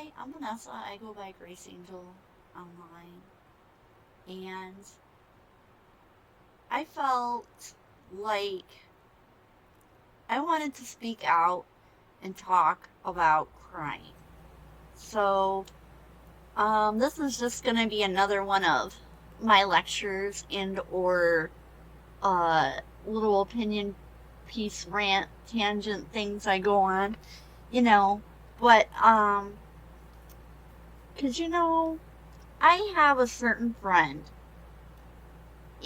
Hi, I'm Vanessa. I go by Grace Angel online. And I felt like I wanted to speak out and talk about crying. So, this is just going to be another one of my lectures and or little opinion piece rant tangent things I go on, you know. But, 'cause I have a certain friend,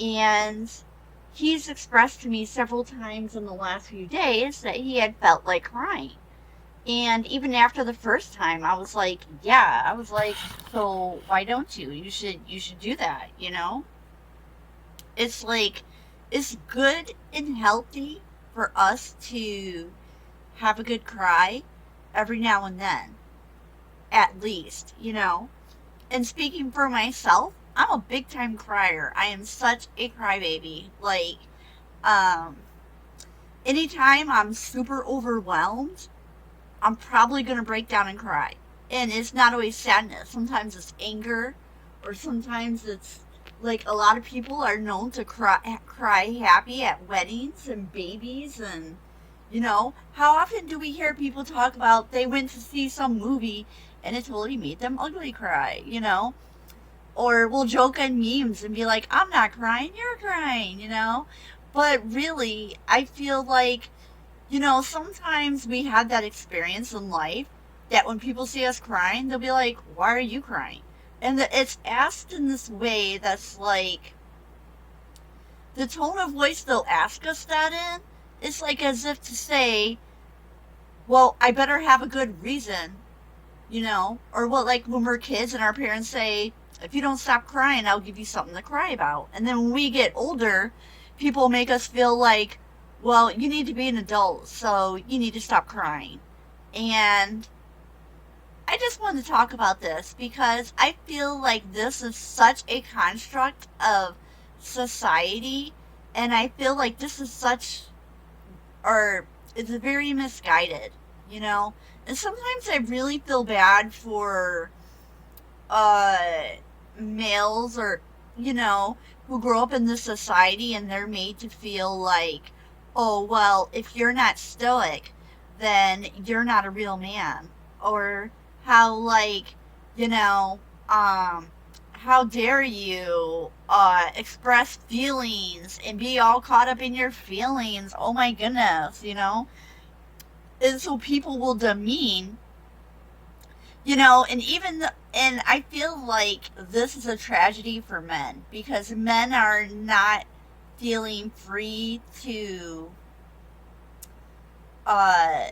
and he's expressed to me several times in the last few days that he had felt like crying. And even after the first time, I was like, yeah, I was like, so why don't you? You should do that, you know? It's like it's good and healthy for us to have a good cry every now and then, at least, you know? And speaking for myself, I'm a big time crier. I am such a crybaby. Like, um, anytime I'm super overwhelmed, I'm probably gonna break down and cry. And it's not always sadness. Sometimes it's anger, or sometimes it's like a lot of people are known to cry happy at weddings and babies, and how often do we hear people talk about they went to see some movie and it totally made them ugly cry. Or we'll joke on memes and be like, I'm not crying, you're crying. But really, I feel like, sometimes we have that experience in life that when people see us crying, they'll be like, why are you crying? And it's asked in this way that's like, the tone of voice they'll ask us that in, it's like as if to say, well, I better have a good reason. Or what, like when we're kids and our parents say, if you don't stop crying, I'll give you something to cry about. And then when we get older, people make us feel like, well, you need to be an adult, so you need to stop crying. And I just wanted to talk about this because I feel like this is such a construct of society, and I feel like this is or it's very misguided, you know? And sometimes I really feel bad for uh males, or you know who grow up in this society and they're made to feel like, oh well, if you're not stoic, then you're not a real man. Or how, like, you know um how dare you express feelings and be all caught up in your feelings, oh my goodness. And so people will demean, and and I feel like this is a tragedy for men because men are not feeling free to uh,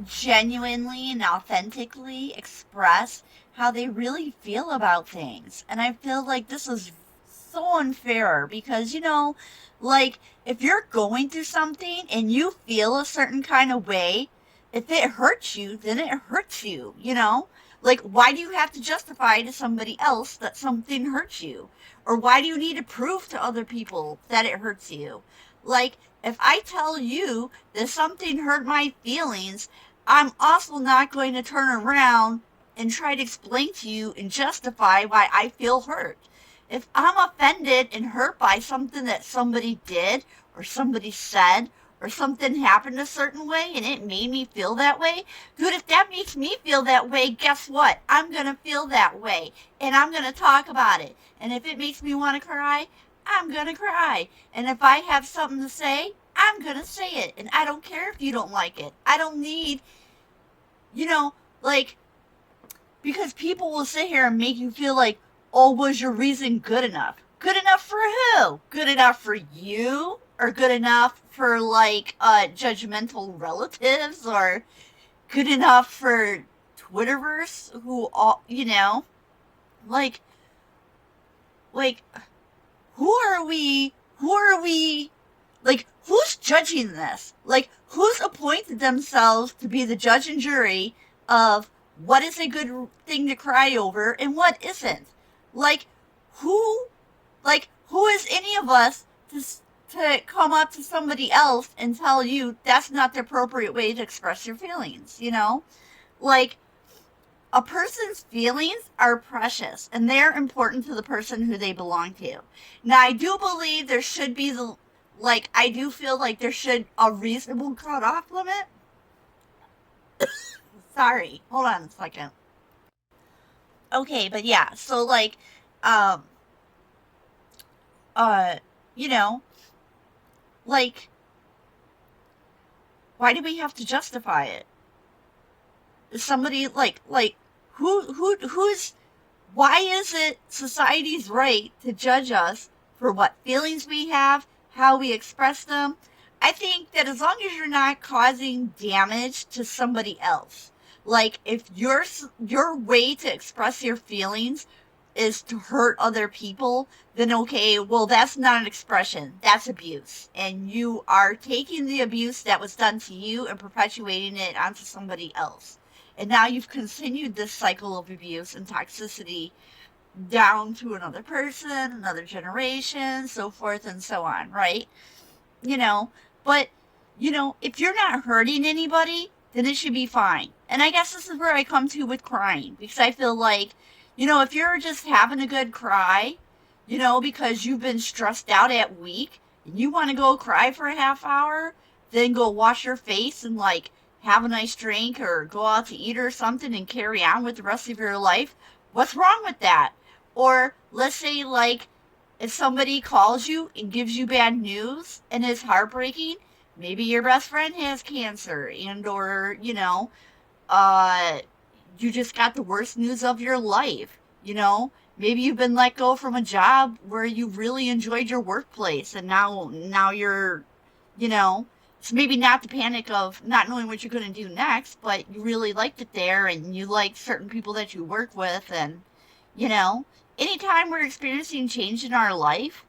genuinely and authentically express how they really feel about things. And I feel like this is so unfair because, like, if you're going through something and you feel a certain kind of way, if it hurts you, then it hurts you. Like, why do you have to justify to somebody else that something hurts you? Or why do you need to prove to other people that it hurts you? Like, if I tell you that something hurt my feelings, I'm also not going to turn around and try to explain to you and justify why I feel hurt. If I'm offended and hurt by something that somebody did or somebody said or something happened a certain way and it made me feel that way, dude, if that makes me feel that way, guess what? I'm going to feel that way and I'm going to talk about it. And if it makes me want to cry, I'm going to cry. And if I have something to say, I'm going to say it. And I don't care if you don't like it. I don't need, you know, like, because people will sit here and make you feel like, oh, was your reason good enough? Good enough for who? Good enough for you? Or good enough for, like, judgmental relatives? Or good enough for Twitterverse who all, like, like, who are we, like, who's judging this? Like, who's appointed themselves to be the judge and jury of what is a good thing to cry over and what isn't? Like, who, who is any of us to come up to somebody else and tell you that's not the appropriate way to express your feelings? Like, A person's feelings are precious and they're important to the person who they belong to. Now, I do believe there should be I do feel like there should a reasonable cutoff limit. Sorry, hold on a second. Okay, but yeah, so um, uh, you know, like, why do we have to justify it? Somebody who's why is it society's right to judge us for what feelings we have, how we express them? I think that as long as you're not causing damage to somebody else, like if your way to express your feelings is to hurt other people, then okay, well, that's not an expression. That's abuse. And you are taking the abuse that was done to you and perpetuating it onto somebody else. And now you've continued this cycle of abuse and toxicity down to another person, another generation, so forth and so on, right? You know, but, if you're not hurting anybody, then it should be fine. And I guess this is where I come to with crying, because I feel like, if you're just having a good cry, because you've been stressed out at week, and you want to go cry for a half hour, then go wash your face and have a nice drink or go out to eat or something and carry on with the rest of your life, what's wrong with that? Or let's say if somebody calls you and gives you bad news and it's heartbreaking, maybe your best friend has cancer and or, uh you just got the worst news of your life, maybe you've been let go from a job where you really enjoyed your workplace and now you're, it's maybe not the panic of not knowing what you're going to do next, but you really liked it there and you like certain people that you work with. And you know anytime we're experiencing change in our life,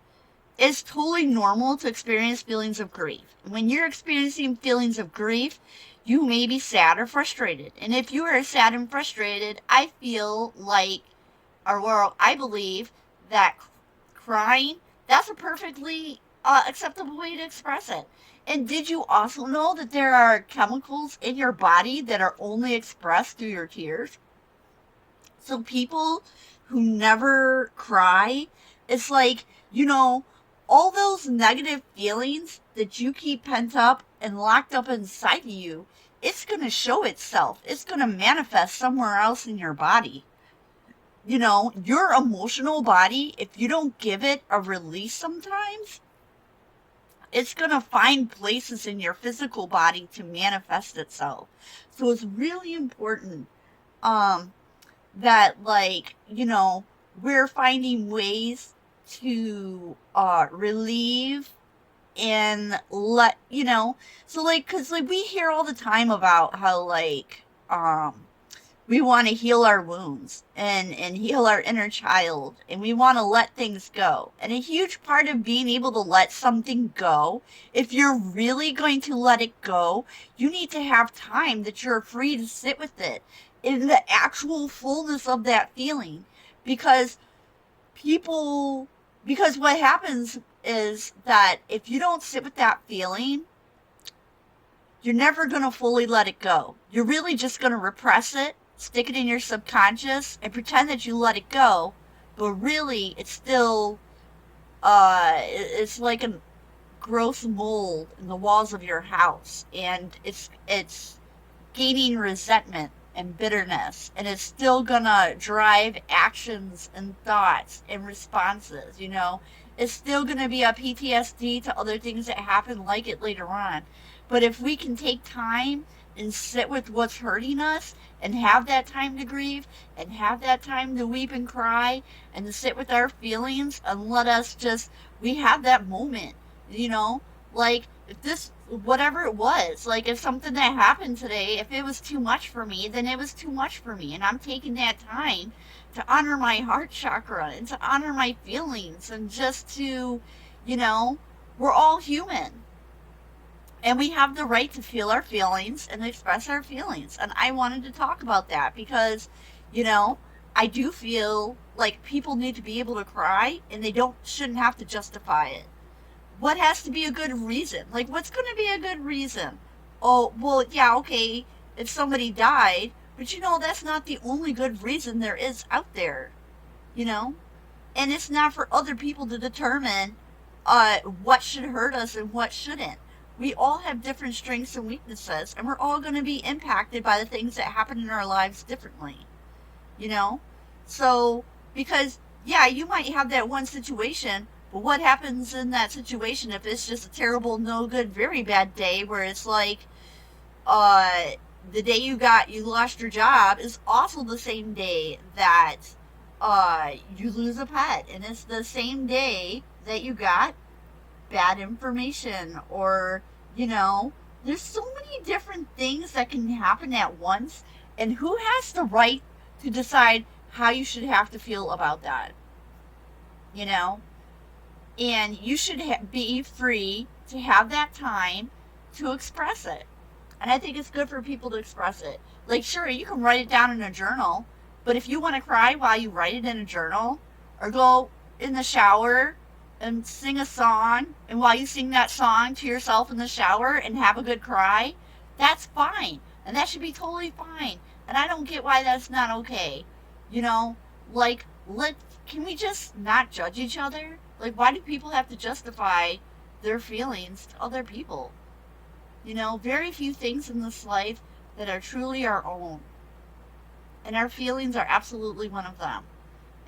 it's totally normal to experience feelings of grief. When you're experiencing feelings of grief, you may be sad or frustrated. And if you are sad and frustrated, I feel like, or I believe that crying, that's a perfectly acceptable way to express it. And did you also know that there are chemicals in your body that are only expressed through your tears? So people who never cry, it's like, all those negative feelings that you keep pent up and locked up inside of you, it's going to show itself. It's going to manifest somewhere else in your body. Your emotional body, if you don't give it a release sometimes, it's going to find places in your physical body to manifest itself. So it's really important that we're finding ways to relieve and because we hear all the time about how we want to heal our wounds and heal our inner child, and we want to let things go. And a huge part of being able to let something go, if you're really going to let it go, you need to have time that you're free to sit with it in the actual fullness of that feeling. Because what happens is that if you don't sit with that feeling, you're never going to fully let it go. You're really just going to repress it, stick it in your subconscious, and pretend that you let it go, but really it's still it's like a gross mold in the walls of your house, and it's gaining resentment and bitterness, and it's still gonna drive actions and thoughts and responses. It's still gonna be a PTSD to other things that happen like it later on. But if we can take time and sit with what's hurting us and have that time to grieve and have that time to weep and cry and to sit with our feelings and let us we have that moment, if this, whatever it was, if something that happened today, if it was too much for me, then it was too much for me. And I'm taking that time to honor my heart chakra and to honor my feelings and just to, we're all human. And we have the right to feel our feelings and express our feelings. And I wanted to talk about that because, I do feel like people need to be able to cry and they shouldn't have to justify it. What has to be a good reason? What's going to be a good reason? Oh, well, yeah, okay, if somebody died, But you know, that's not the only good reason there is out there, you know? And it's not for other people to determine what should hurt us and what shouldn't. We all have different strengths and weaknesses, and we're all going to be impacted by the things that happen in our lives differently, you know? So, because, yeah, you might have that one situation, but what happens in that situation if it's just a terrible, no good, very bad day where it's like, uh, the day you lost your job is also the same day that you lose a pet, and it's the same day that you got bad information, or you know, there's so many different things that can happen at once, and who has the right to decide how you should have to feel about that, you know? And you should be free to have that time to express it. And I think it's good for people to express it. Like, sure, you can write it down in a journal, but if you want to cry while you write it in a journal, or go in the shower and sing a song, and while you sing that song to yourself in the shower and have a good cry, that's fine. And that should be totally fine. And I don't get why that's not okay. You know, like, can we just not judge each other? Like, why do people have to justify their feelings to other people? You know, very few things in this life that are truly our own. And our feelings are absolutely one of them.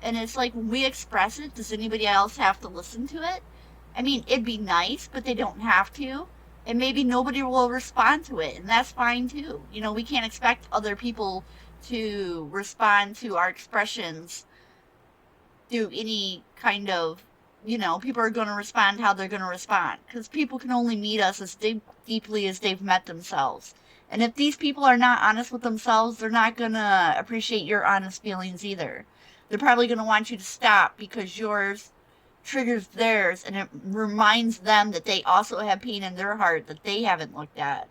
And it's like, when we express it, does anybody else have to listen to it? I mean, it'd be nice, but they don't have to. And maybe nobody will respond to it, and that's fine too. You know, we can't expect other people to respond to our expressions through any kind of, you know, people are going to respond how they're going to respond, because people can only meet us as deeply as they've met themselves. And if these people are not honest with themselves, they're not going to appreciate your honest feelings either. They're probably going to want you to stop because yours triggers theirs, and it reminds them that they also have pain in their heart that they haven't looked at.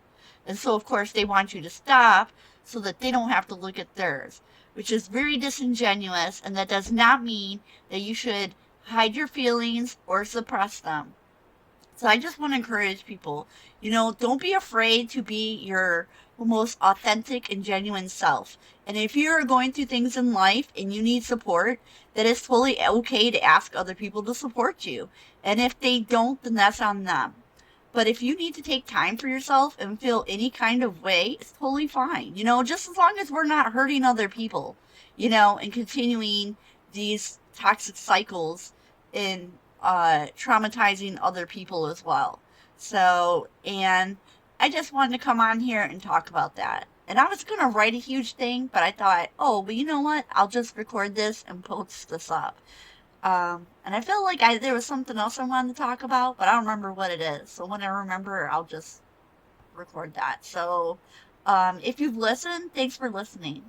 And so, of course, they want you to stop so that they don't have to look at theirs, which is very disingenuous, and that does not mean that you should hide your feelings or suppress them. So I just want to encourage people, you know, don't be afraid to be your most authentic and genuine self. And if you're going through things in life and you need support, that it's totally okay to ask other people to support you. And if they don't, then that's on them. But if you need to take time for yourself and feel any kind of way, it's totally fine. You know, just as long as we're not hurting other people, you know, and continuing these toxic cycles in traumatizing other people as well. So, and I just wanted to come on here and talk about that. And I was going to write a huge thing, but I thought, oh, but you know what? I'll just record this and post this up. And I feel like there was something else I wanted to talk about, but I don't remember what it is. So when I remember, I'll just record that. So if you've listened, thanks for listening.